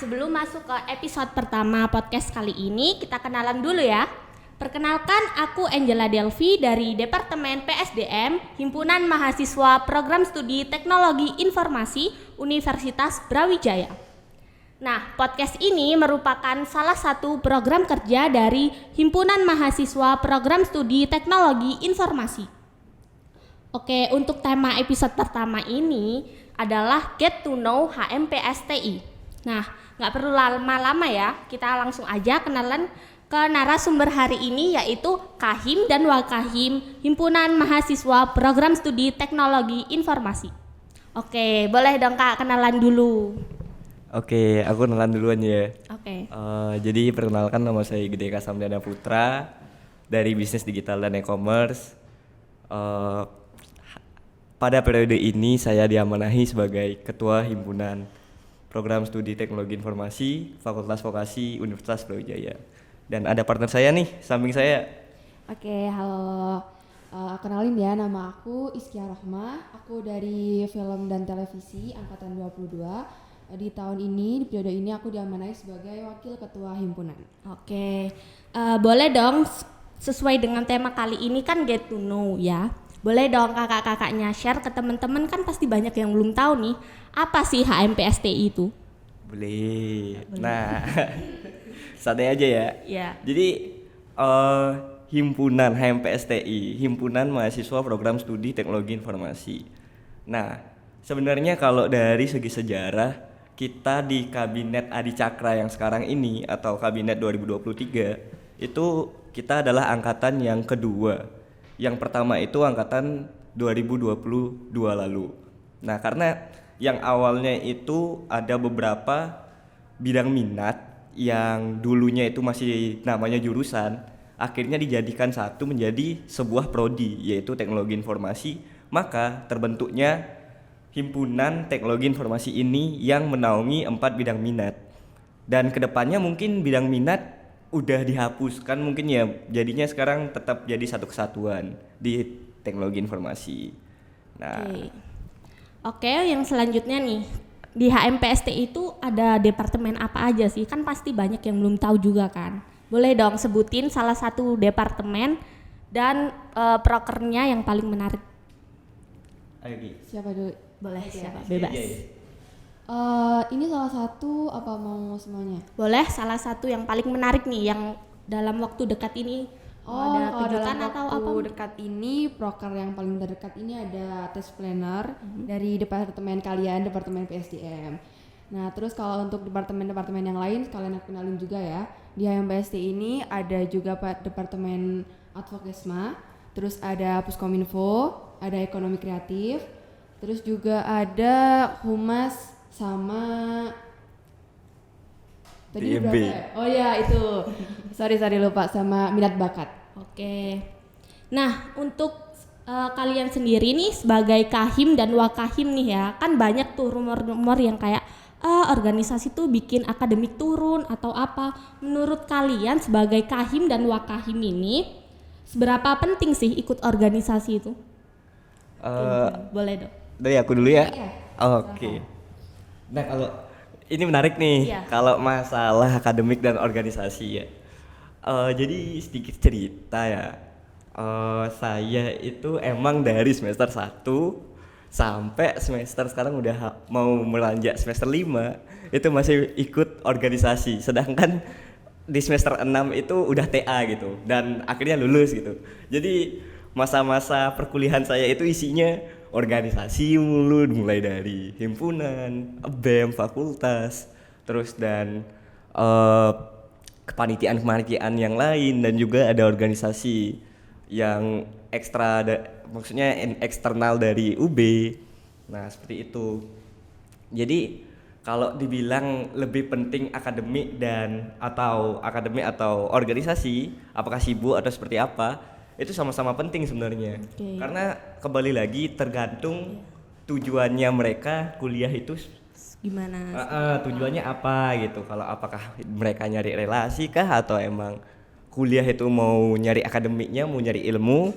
sebelum masuk ke episode pertama podcast kali ini, kita kenalan dulu ya. Perkenalkan, aku Angela Delvi dari Departemen PSDM, Himpunan Mahasiswa Program Studi Teknologi Informasi Universitas Brawijaya. Nah, podcast ini merupakan salah satu program kerja dari Himpunan Mahasiswa Program Studi Teknologi Informasi. Oke, untuk tema episode pertama ini adalah Get to Know HMPSTI. Nah, nggak perlu lama-lama ya, kita langsung aja kenalan ke narasumber hari ini, yaitu Kahim dan Wakahim Himpunan Mahasiswa Program Studi Teknologi Informasi. Oke, boleh dong Kak kenalan dulu. Oke, aku kenalan duluan ya. Oke. Jadi perkenalkan, nama saya Gede Kasamdana Putra dari Bisnis Digital dan E-commerce. Pada periode ini saya diamanahi sebagai Ketua Himpunan Program Studi Teknologi Informasi Fakultas Vokasi Universitas Brawijaya. Dan ada partner saya nih, samping saya. Oke, halo. Kenalin ya, nama aku Iskia Rohmah. Aku dari Film dan Televisi Angkatan 22. Di tahun ini, di periode ini aku diamanahi sebagai Wakil Ketua Himpunan. Oke, boleh dong sesuai dengan tema kali ini kan Get to Know ya. Boleh dong kakak-kakaknya share ke teman-teman, kan pasti banyak yang belum tahu nih, apa sih HMPSTI itu? Boleh. Nah, santai aja ya. Ya. Jadi Himpunan HMPSTI, Himpunan Mahasiswa Program Studi Teknologi Informasi. Nah, sebenarnya kalau dari segi sejarah, kita di Kabinet Adi Cakra yang sekarang ini atau Kabinet 2023 itu kita adalah angkatan yang kedua. Yang pertama itu angkatan 2022 lalu. Nah, karena yang awalnya itu ada beberapa bidang minat yang dulunya itu masih namanya jurusan, akhirnya dijadikan satu menjadi sebuah prodi, yaitu Teknologi Informasi. Maka terbentuknya Himpunan Teknologi Informasi ini yang menaungi 4 bidang minat. Dan kedepannya mungkin bidang minat udah dihapuskan, mungkin ya jadinya sekarang tetap jadi satu kesatuan di Teknologi Informasi. Nah, Oke, yang selanjutnya nih, di HMPST itu ada departemen apa aja sih? Kan pasti banyak yang belum tahu juga kan. Boleh dong sebutin salah satu departemen dan prokernya yang paling menarik. ayo Ki. Siapa dulu? Boleh, siapa? Iya, Bebas. Ini salah satu apa mau semuanya? Boleh salah satu yang paling menarik nih, yang dalam waktu dekat ini ada kalau kejutan dalam atau waktu apa? dekat ini, proker yang paling terdekat ini ada test planner dari departemen kalian, departemen PSDM. Nah, terus kalau untuk departemen-departemen yang lain sekalian aku kenalin juga ya. Di HMPST ini ada juga departemen Advokesma, terus ada Puskominfo, ada Ekonomi Kreatif, terus juga ada Humas sama tadi DEB. berapa ya? Oh ya itu. sorry lupa, sama minat bakat. Oke. Nah, untuk kalian sendiri nih sebagai Kahim dan Wakahim nih ya, kan banyak tuh rumor-rumor yang kayak organisasi tuh bikin akademik turun atau apa. Menurut kalian sebagai Kahim dan Wakahim ini, seberapa penting sih ikut organisasi itu? Boleh dong. Dari aku dulu ya. Iya. Oke. Nah, kalau ini menarik nih, Iya. kalau masalah akademik dan organisasi ya. Jadi sedikit cerita ya. Saya itu emang dari semester 1 sampai semester sekarang udah mau melanjak semester 5 itu masih ikut organisasi. Sedangkan di semester 6 itu udah TA gitu dan akhirnya lulus gitu. Jadi masa-masa perkuliahan saya itu isinya organisasi mulu, mulai dari himpunan, BEM, fakultas, terus dan kepanitiaan-kepanitiaan yang lain, dan juga ada organisasi yang ekstra, maksudnya eksternal dari UB. Nah, seperti itu. Jadi kalau dibilang lebih penting akademik atau organisasi, apakah sibuk atau seperti apa, itu sama-sama penting sebenarnya. Oke. Karena kembali lagi tergantung tujuannya mereka kuliah itu Gimana? tujuannya apa gitu. Kalau apakah mereka nyari relasi kah, atau emang kuliah itu mau nyari akademiknya, mau nyari ilmu,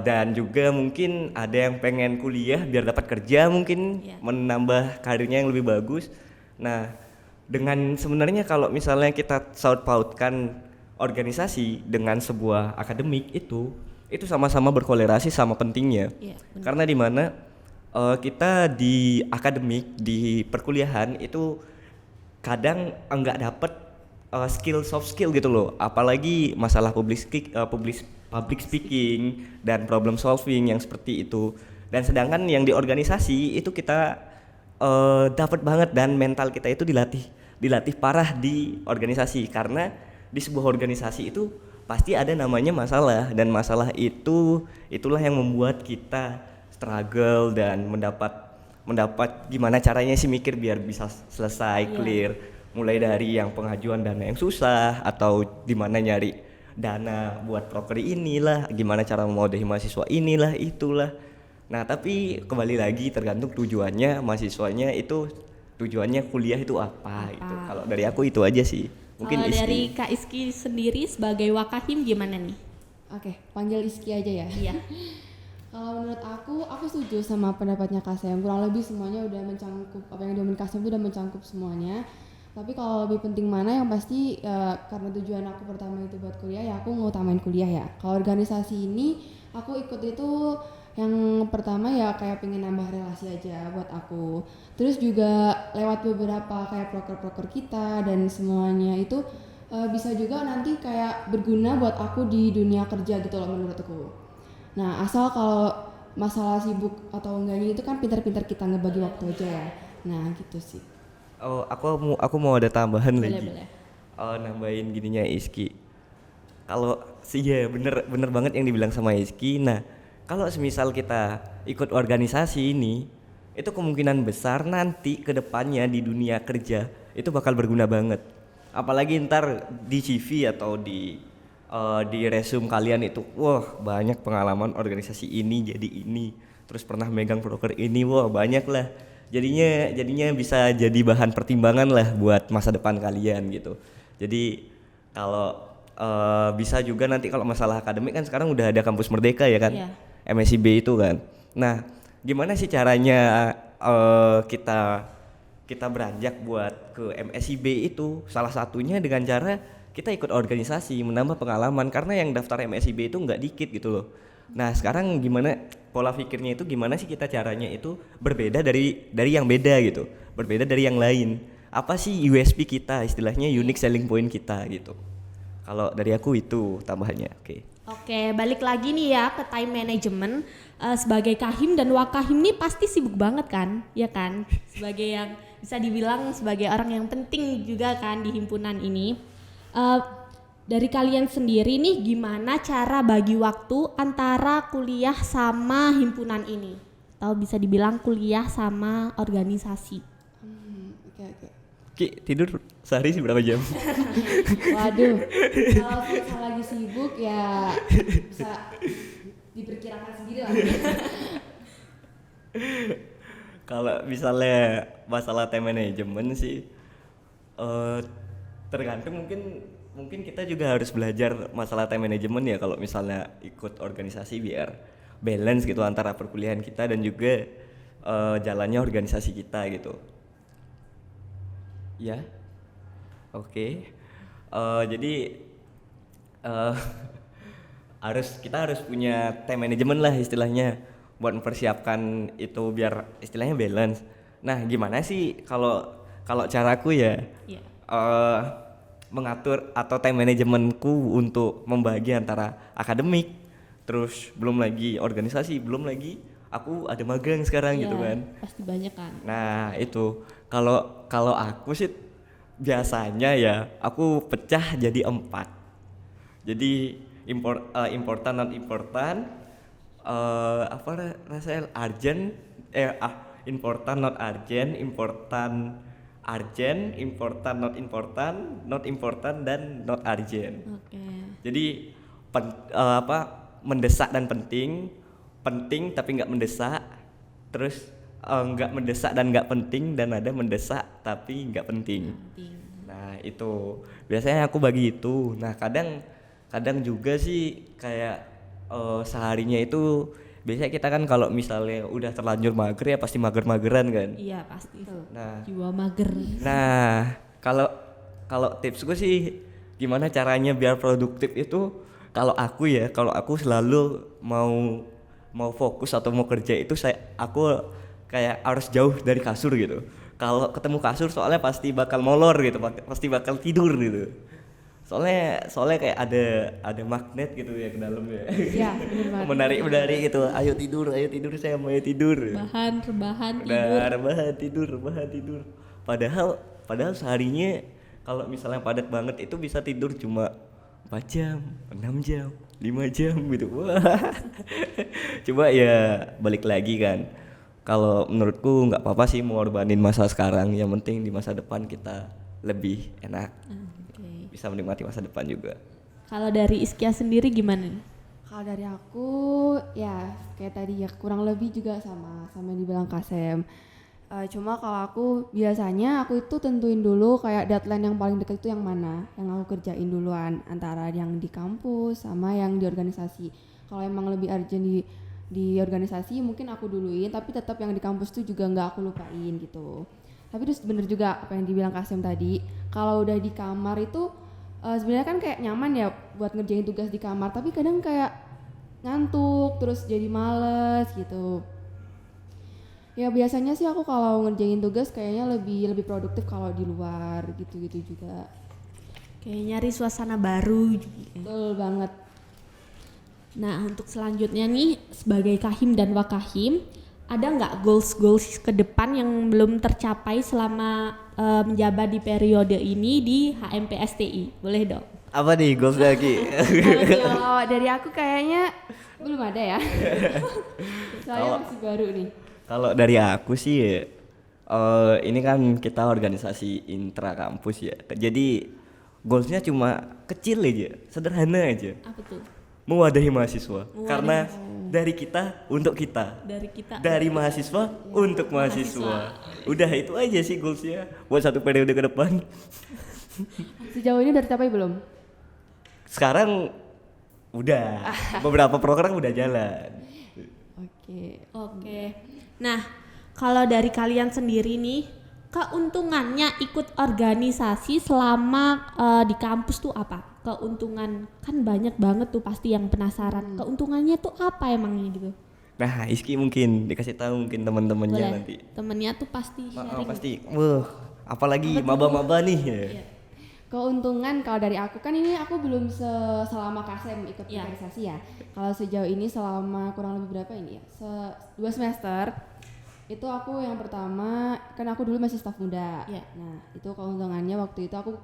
dan juga mungkin ada yang pengen kuliah biar dapat kerja, mungkin menambah karirnya yang lebih bagus. Nah, dengan sebenarnya kalau misalnya kita saut pautkan organisasi dengan sebuah akademik itu sama-sama berkolerasi sama pentingnya. Iya, benar. Karena di mana kita di akademik di perkuliahan itu kadang enggak dapet soft skill gitu loh, apalagi masalah public speaking dan problem solving yang seperti itu. Dan sedangkan yang di organisasi itu kita dapat banget, dan mental kita itu dilatih parah di organisasi, karena di sebuah organisasi itu pasti ada namanya masalah, dan masalah itulah yang membuat kita struggle dan mendapat gimana caranya sih mikir biar bisa selesai clear, mulai dari yang pengajuan dana yang susah atau dimana nyari dana buat proker inilah, gimana cara memodehi mahasiswa inilah itulah. Nah tapi kembali lagi tergantung tujuannya mahasiswanya itu, tujuannya kuliah itu apa gitu. Kalau dari aku itu aja sih. Mungkin Kalau Iski. dari Kak Iski sendiri sebagai wakahim gimana nih? Oke, panggil Iski aja ya. Iya. Kalau menurut aku setuju sama pendapatnya Kak Sam. Kurang lebih semuanya udah mencangkup, apa yang diomongin Kak Sam itu udah mencangkup semuanya. Tapi kalau lebih penting mana, yang pasti karena tujuan aku pertama itu buat kuliah, ya aku ngutamain kuliah ya. Kalau organisasi ini aku ikut itu yang pertama ya kayak pengen nambah relasi aja buat aku. Terus juga lewat beberapa kayak proker-proker kita dan semuanya itu bisa juga nanti kayak berguna buat aku di dunia kerja gitu loh menurutku. Nah asal kalau masalah sibuk atau enggaknya itu kan pintar-pintar kita ngebagi waktu aja ya. Nah gitu sih. Oh, aku mau ada tambahan lagi. Boleh. Oh, nambahin gininya Iski. Kalau sih ya bener banget yang dibilang sama Iski. Nah, kalau semisal kita ikut organisasi ini, itu kemungkinan besar nanti ke depannya di dunia kerja itu bakal berguna banget. Apalagi ntar di CV atau di resume kalian itu, wah banyak pengalaman organisasi ini jadi ini, terus pernah megang broker ini, wah banyak lah. Jadinya bisa jadi bahan pertimbangan lah buat masa depan kalian gitu. Jadi kalau bisa juga nanti kalau masalah akademik kan sekarang udah ada kampus Merdeka ya kan, Iya. MSIB itu kan. Nah, gimana sih caranya kita beranjak buat ke MSIB itu? Salah satunya dengan cara kita ikut organisasi, menambah pengalaman, karena yang daftar MSIB itu nggak dikit gitu loh. Nah sekarang gimana pola pikirnya itu, gimana sih kita caranya itu berbeda dari yang beda gitu, berbeda dari yang lain. Apa sih USP kita, istilahnya unique selling point kita gitu. Kalau dari aku itu tambahannya. Oke, balik lagi nih ya ke time management. Sebagai kahim dan wakahim nih pasti sibuk banget kan, ya kan? Sebagai yang bisa dibilang sebagai orang yang penting juga kan di himpunan ini. Dari kalian sendiri nih gimana cara bagi waktu antara kuliah sama himpunan ini? Atau bisa dibilang kuliah sama organisasi? Oke. Ki, tidur sehari sih berapa jam? Waduh, kalau kita lagi sibuk ya bisa diperkirakan sendiri lah. Kalau misalnya masalah time management sih tergantung, mungkin kita juga harus belajar masalah time management ya kalau misalnya ikut organisasi, biar balance gitu antara perkuliahan kita dan juga jalannya organisasi kita gitu. Ya, oke. Jadi kita harus punya time management lah istilahnya buat mempersiapkan itu biar istilahnya balance. Nah, gimana sih kalau caraku ya? Iya. Mengatur atau time manajemenku untuk membagi antara akademik, terus belum lagi organisasi, belum lagi aku ada magang sekarang gitu kan. Pasti banyak kan. Nah itu kalau aku sih biasanya ya aku pecah jadi 4. Jadi important non important, rasanya urgent, important not urgent, urgent, important not important, dan not urgent. Oke. Jadi mendesak dan penting tapi nggak mendesak, terus nggak mendesak dan nggak penting, dan ada mendesak tapi nggak penting. Nah itu biasanya aku bagi itu. Nah kadang juga sih kayak seharinya itu biasanya kita kan kalau misalnya udah terlanjur mager ya pasti mager-mageran kan. Iya pasti. Nah, Jiwa mager. Nah Kalau kalau tipsku sih gimana caranya biar produktif itu, kalau aku selalu mau fokus atau mau kerja itu aku kayak harus jauh dari kasur gitu. Kalau ketemu kasur soalnya pasti bakal molor gitu, pasti bakal tidur gitu. Soalnya kayak ada magnet gitu ya ke dalamnya. Iya, benar banget. Menarik gitu. Ayo tidur saya mau tidur. Rebahan Udah tidur. rebahan tidur. Padahal seharinya kalau misalnya padat banget itu bisa tidur cuma 4 jam, 6 jam, 5 jam gitu. Wah. Coba ya balik lagi kan. Kalau menurutku nggak apa-apa sih mengorbanin masa sekarang, yang penting di masa depan kita lebih enak. Oke. Bisa menikmati masa depan juga. Kalau dari Iskia sendiri gimana nih? Kalau dari aku ya kayak tadi ya kurang lebih juga sama yang dibilang Kasem. Cuma kalau aku biasanya aku itu tentuin dulu kayak deadline yang paling dekat itu yang mana, yang aku kerjain duluan antara yang di kampus sama yang di organisasi. Kalau emang lebih urgent di organisasi mungkin aku duluin, tapi tetap yang di kampus tuh juga nggak aku lupain gitu. Tapi terus bener juga apa yang dibilang Kasem tadi, kalau udah di kamar itu sebenarnya kan kayak nyaman ya buat ngerjain tugas di kamar, tapi kadang kayak ngantuk terus jadi males gitu. Ya biasanya sih aku kalau ngerjain tugas kayaknya lebih produktif kalau di luar gitu-gitu juga. Kayak nyari suasana baru juga. Betul banget. Nah, untuk selanjutnya nih sebagai Kahim dan Wakahim, ada nggak goals ke depan yang belum tercapai selama menjabat di periode ini di HMPSTI? Boleh dong. Apa nih goals lagi? Kalau dari aku kayaknya belum ada ya. Saya masih baru nih. Kalau dari aku sih ini kan kita organisasi intra kampus ya. Jadi goalsnya cuma kecil aja, sederhana aja. Apa tuh? Mewadahi mahasiswa. Karena dari kita untuk kita. Dari mahasiswa untuk mahasiswa. Udah itu aja sih goalsnya buat 1 periode ke depan. Sejauh ini udah tercapai belum? Sekarang udah. Beberapa program udah jalan. Oke. Nah, kalau dari kalian sendiri nih, keuntungannya ikut organisasi selama di kampus tuh apa? Keuntungan kan banyak banget tuh pasti yang penasaran. Keuntungannya tuh apa emangnya gitu? Nah, Iski mungkin dikasih tahu mungkin teman-temannya Boleh. nanti. Temennya tuh pasti sharing. Pasti. Apalagi maba-maba nih. Iya. Keuntungan kalau dari aku kan ini aku belum selama Kasem ikut Iya. organisasi ya. Kalau sejauh ini selama kurang lebih berapa ini ya? 2 semester. Itu aku yang pertama kan aku dulu masih staf muda. Iya. Nah, itu keuntungannya waktu itu aku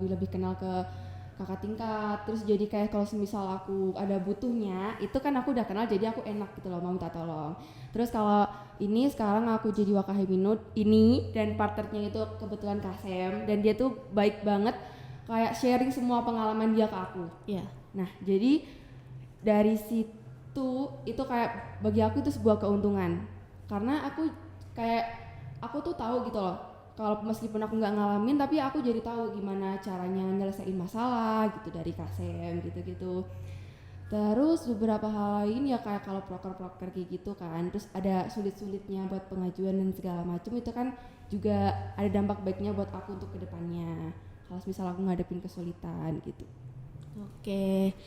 lebih kenal ke kakak tingkat. Terus jadi kayak kalau semisal aku ada butuhnya, itu kan aku udah kenal jadi aku enak gitu loh mau minta tolong. Terus kalau ini sekarang aku jadi Wakahim ini dan partnernya itu kebetulan Kasem dan dia tuh baik banget kayak sharing semua pengalaman dia ke aku. Iya. Nah, jadi dari situ itu kayak bagi aku itu sebuah keuntungan. Karena aku tuh tahu gitu loh. Kalau meskipun aku nggak ngalamin tapi aku jadi tahu gimana caranya nyelesain masalah gitu dari Kasem gitu-gitu. Terus beberapa hal lain ya kayak kalau proker kayak gitu kan, terus ada sulit-sulitnya buat pengajuan dan segala macam itu kan juga ada dampak baiknya buat aku untuk kedepannya. Kalau misal aku ngadepin kesulitan gitu. Oke.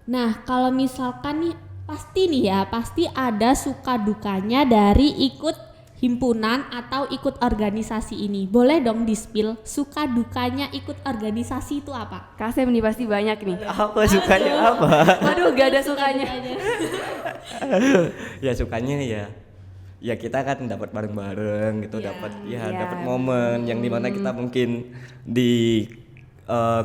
Nah, kalau misalkan nih pasti ada suka dukanya dari ikut himpunan atau ikut organisasi ini. Boleh dong di-spill suka dukanya ikut organisasi itu apa? Kasem nih pasti banyak nih. Apa sukanya apa? Waduh, gak ada sukanya. Ya sukanya ya kita kan dapat bareng-bareng gitu, dapat momen yang dimana kita mungkin di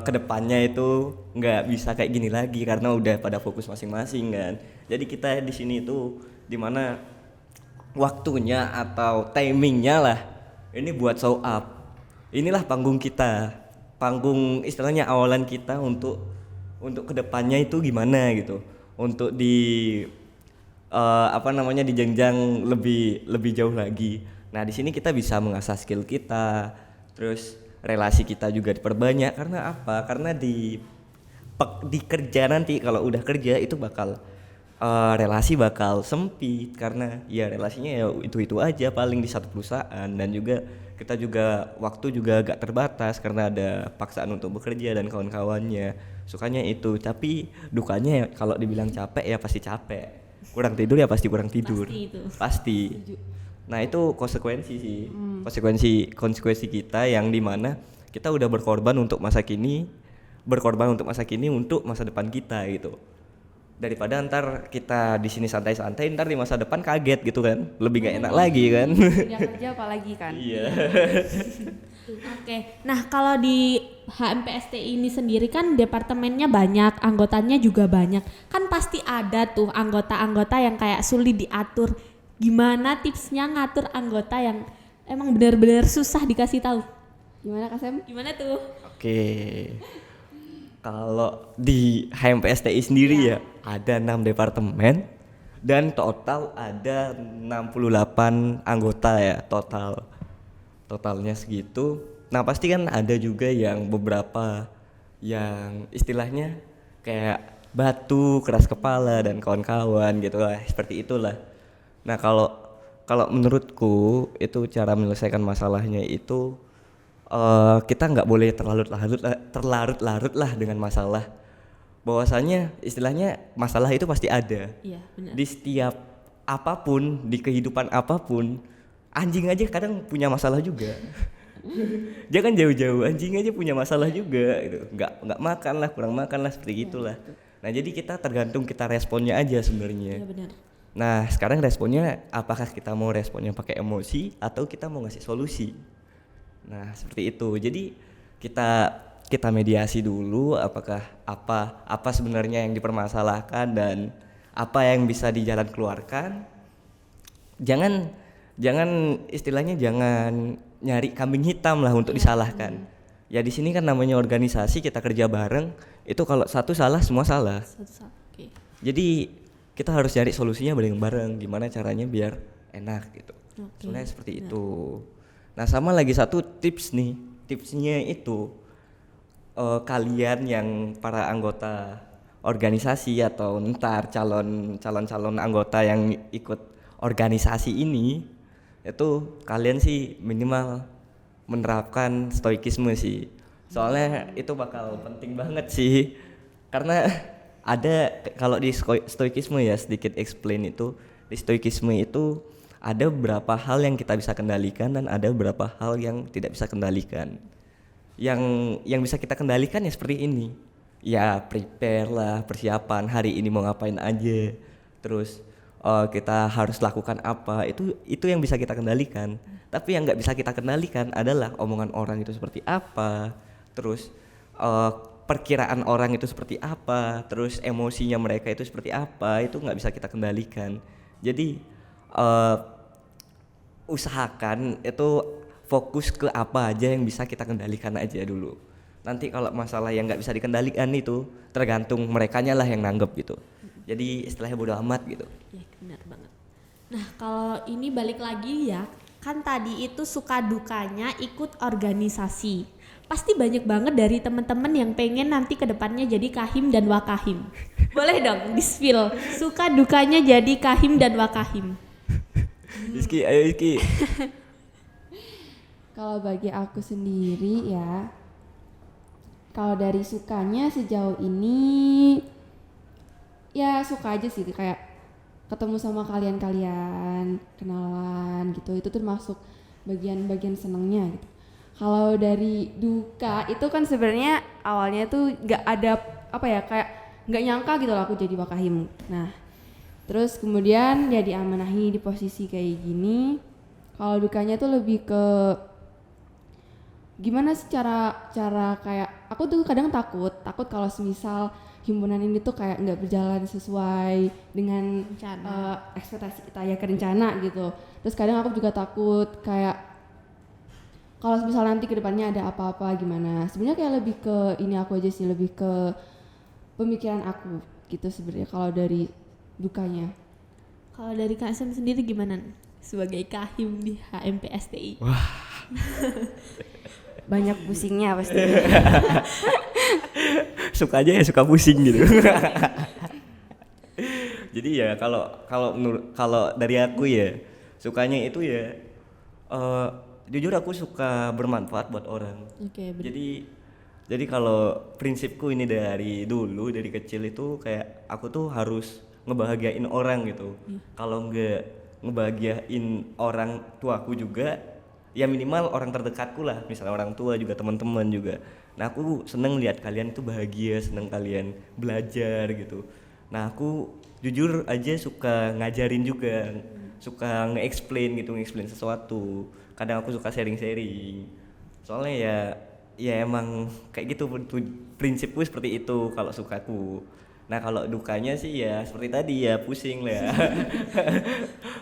kedepannya itu nggak bisa kayak gini lagi karena udah pada fokus masing-masing kan. Jadi kita di sini itu dimana waktunya atau timingnya lah ini buat show up. Inilah panggung kita, panggung istilahnya awalan kita untuk kedepannya itu gimana gitu, untuk di di jenjang lebih jauh lagi. Nah di sini kita bisa mengasah skill kita, terus relasi kita juga diperbanyak. Karena apa? Karena di kerja nanti kalau udah kerja itu bakal relasi bakal sempit karena ya relasinya ya itu aja paling di satu perusahaan, dan juga kita juga waktu juga agak terbatas karena ada paksaan untuk bekerja dan kawan-kawannya. Sukanya itu, tapi dukanya ya kalau dibilang capek ya pasti capek, kurang tidur ya pasti kurang tidur, Pasti itu. pasti. Nah itu konsekuensi sih, konsekuensi kita yang dimana kita udah berkorban untuk masa kini untuk masa depan kita gitu. Daripada ntar kita di sini santai-santai, ntar di masa depan kaget gitu kan, lebih gak enak lagi kan. Dunia kerja apalagi kan. Iya. Oke, nah kalau di HMPSTI ini sendiri kan departemennya banyak, anggotanya juga banyak. Kan pasti ada tuh anggota-anggota yang kayak sulit diatur. Gimana tipsnya ngatur anggota yang emang benar-benar susah dikasih tahu? Gimana Kak Sam? Gimana tuh? Oke. Kalau di HMPSTI sendiri ya ada 6 departemen dan total ada 68 anggota ya totalnya segitu. Nah pasti kan ada juga yang beberapa yang istilahnya kayak batu, keras kepala dan kawan-kawan gitu lah, seperti itulah. Nah kalau menurutku itu cara menyelesaikan masalahnya itu kita nggak boleh terlarut-larut lah dengan masalah. Bahwasanya istilahnya masalah itu pasti ada. Iya, benar. Di setiap apapun, di kehidupan apapun, anjing aja kadang punya masalah juga. Jangan jauh-jauh, anjing aja punya masalah juga gitu. Nggak makan lah, kurang makan lah, seperti itulah. Nah jadi kita tergantung kita responnya aja sebenarnya. Iya benar. Nah sekarang responnya apakah kita mau responnya pakai emosi atau kita mau ngasih solusi. Nah seperti itu. Jadi kita mediasi dulu apakah apa sebenarnya yang dipermasalahkan dan apa yang bisa dijalan keluarkan. Jangan istilahnya jangan nyari kambing hitam lah untuk disalahkan. Ya di sini kan namanya organisasi, kita kerja bareng, itu kalau satu salah semua salah. Oke. Jadi kita harus cari solusinya bareng-bareng, gimana caranya biar enak gitu. Sebenarnya seperti itu. Nah sama lagi satu tips nih, tipsnya itu kalian yang para anggota organisasi atau ntar calon anggota yang ikut organisasi ini, itu kalian sih minimal menerapkan stoikisme sih. Soalnya itu bakal penting banget sih, karena ada kalau di stoikisme ya, sedikit explain itu, di stoikisme itu ada beberapa hal yang kita bisa kendalikan dan ada beberapa hal yang tidak bisa kendalikan. Yang bisa kita kendalikan ya seperti ini. Ya prepare lah, persiapan hari ini mau ngapain aja. Terus kita harus lakukan apa, itu yang bisa kita kendalikan. Tapi yang nggak bisa kita kendalikan adalah omongan orang itu seperti apa, terus perkiraan orang itu seperti apa, terus emosinya mereka itu seperti apa, itu nggak bisa kita kendalikan. Jadi usahakan itu fokus ke apa aja yang bisa kita kendalikan aja dulu. Nanti kalau masalah yang nggak bisa dikendalikan itu tergantung merekanya lah yang nanggep gitu. Jadi istilahnya bodo amat gitu. Ya benar banget. Nah kalau ini balik lagi ya, kan tadi itu suka dukanya ikut organisasi. Pasti banyak banget dari teman-teman yang pengen nanti kedepannya jadi kahim dan wakahim. Boleh dong di-spill suka dukanya jadi kahim dan wakahim. Rizky, ayo Rizky. Kalau bagi aku sendiri ya, kalau dari sukanya sejauh ini ya suka aja sih, kayak ketemu sama kalian-kalian, kenalan gitu, itu termasuk bagian-bagian senangnya gitu. Kalau dari duka itu kan sebenarnya awalnya tuh nggak ada apa ya, kayak nggak nyangka gitu loh aku jadi wakahim. Nah terus kemudian ya diamanahi di posisi kayak gini. Kalau dukanya tuh lebih ke gimana sih cara kayak aku tuh kadang takut kalau semisal himpunan ini tuh kayak nggak berjalan sesuai dengan ekspektasi kita ya, ke rencana gitu. Terus kadang aku juga takut kayak kalau misal nanti kedepannya ada apa-apa gimana. Sebenarnya kayak lebih ke ini aku aja sih, lebih ke pemikiran aku gitu sebenarnya kalau dari dukanya. Kalau dari Kak Sam sendiri gimana sebagai kahim di HMPSTI? Wah. Banyak pusingnya pasti. Suka aja ya suka pusing gitu. Jadi ya kalau dari aku ya sukanya itu ya jujur aku suka bermanfaat buat orang. Oke, Jadi kalau prinsipku ini dari dulu dari kecil itu kayak aku tuh harus ngebahagiain orang gitu. Kalau nggak ngebahagiain orang tuaku juga, ya minimal orang terdekatku lah, misalnya orang tua juga teman-teman juga. Nah aku seneng lihat kalian tuh bahagia, seneng kalian belajar gitu. Nah aku jujur aja suka ngajarin juga, suka nge-explain sesuatu. Kadang aku suka sharing-sharing. Soalnya ya emang kayak gitu prinsipku seperti itu kalau sukaku. Nah kalau dukanya sih ya seperti tadi ya pusing lah ya.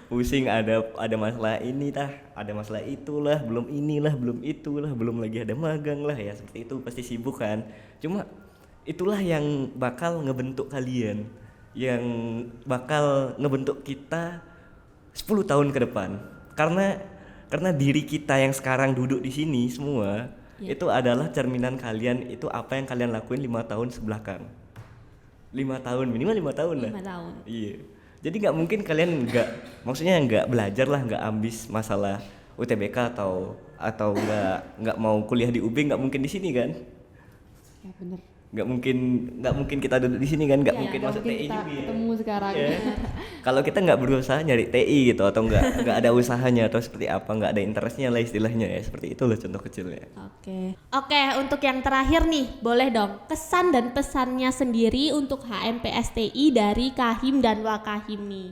Pusing ada masalah ini ada masalah itulah, belum inilah, belum itulah, belum lagi ada magang lah ya seperti itu pasti sibuk kan. Cuma itulah yang bakal ngebentuk kalian, yang bakal ngebentuk kita 10 tahun ke depan. Karena diri kita yang sekarang duduk di sini semua itu adalah cerminan kalian, itu apa yang kalian lakuin 5 tahun sebelakang. 5 tahun, minimal 5 tahun lah. 5 tahun. Iya. Jadi nggak mungkin kalian maksudnya nggak belajar lah, nggak ambis masalah UTBK atau nggak mau kuliah di UB, nggak mungkin di sini kan? Ya benar. Nggak mungkin kita duduk di sini kan, nggak Ya, mungkin masuk TI kita juga. ketemu sekarang. Iya. Kalau kita nggak berusaha nyari TI gitu atau nggak ada usahanya atau seperti apa, nggak ada interestnya lah istilahnya ya, seperti itu loh contoh kecilnya. Oke, untuk yang terakhir nih, boleh dong kesan dan pesannya sendiri untuk HMPSTI dari Kahim dan Wakahim nih.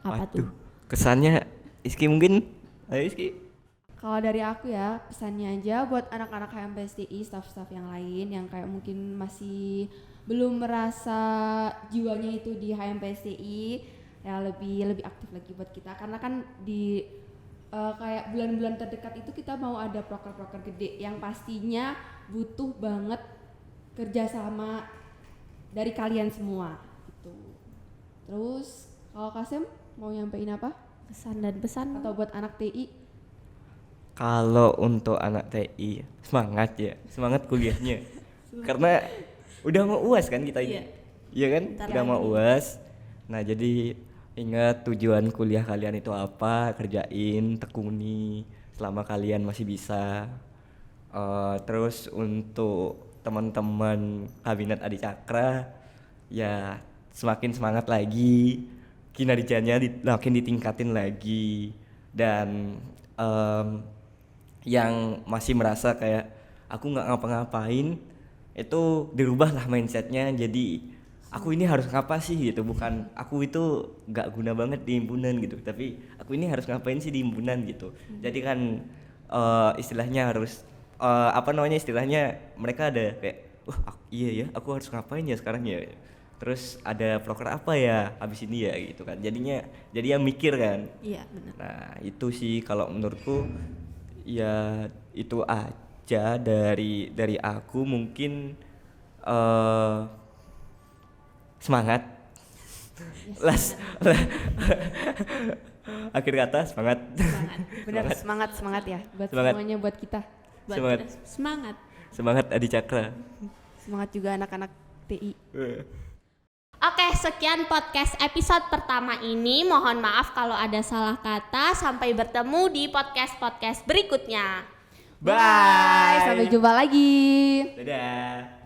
Apa tuh? Kesannya Iski mungkin? Ayo Iski. Kalau dari aku ya, pesannya aja buat anak-anak HMPSTI, staff-staff yang lain yang kayak mungkin masih belum merasa jiwanya itu di HMPSTI, ya lebih aktif lagi buat kita, karena kan di kayak bulan-bulan terdekat itu kita mau ada proker-proker gede yang pastinya butuh banget kerjasama dari kalian semua gitu. Terus kalau Kasem mau nyampein apa? Kesan dan pesan Atau buat anak TI? Kalau untuk anak TI semangat kuliahnya. Karena udah mau UAS kan kita ini. Iya kan? Udah mau UAS. Nah, jadi ingat tujuan kuliah kalian itu apa, kerjain, tekuni selama kalian masih bisa. Terus untuk teman-teman kabinet Adicakra ya semakin semangat lagi, kinerjanya makin ditingkatin lagi, dan yang masih merasa kayak aku nggak ngapa-ngapain itu dirubahlah mindsetnya, jadi aku ini harus ngapa sih gitu, bukan aku itu nggak guna banget di himpunan gitu, tapi aku ini harus ngapain sih di himpunan gitu. Jadi kan istilahnya harus istilahnya mereka ada kayak iya ya aku harus ngapain ya sekarang ya, terus ada proker apa ya habis ini ya gitu kan, jadi mikir kan. Iya benar. Nah itu sih kalau menurutku ya itu aja dari aku, mungkin semangat. Akhir kata semangat. Benar, semangat ya buat Semangat. semuanya, buat kita. Semangat Adicakra. Semangat juga anak-anak TI. Oke, sekian podcast episode pertama ini. Mohon maaf kalau ada salah kata. Sampai bertemu di podcast berikutnya. Bye. Sampai jumpa lagi. Dadah.